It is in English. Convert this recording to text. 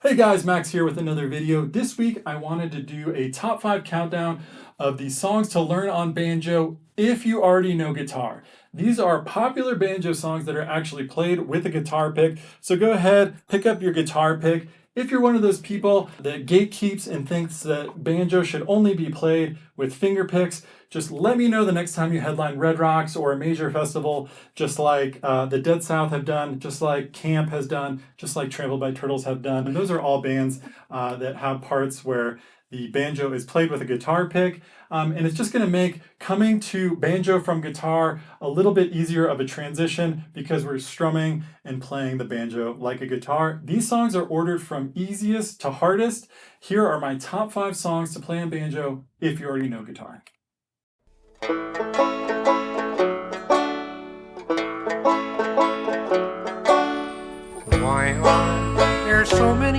Hey guys, Max here with another video. This week I wanted to do a top 5 countdown of the songs to learn on banjo if you already know guitar. These are popular banjo songs that are actually played with a guitar pick. So go ahead, pick up your guitar pick. If you're one of those people that gatekeeps and thinks that banjo should only be played with finger picks, just let me know the next time you headline Red Rocks or a major festival, just like the Dead South have done, just like Caamp has done, just like Trampled by Turtles have done. And those are all bands that have parts where the banjo is played with a guitar pick. And it's just going to make coming to banjo from guitar a little bit easier of a transition because we're strumming and playing the banjo like a guitar. These songs are ordered from easiest to hardest. Here are my top 5 songs to play on banjo if you already know guitar. Why are there so many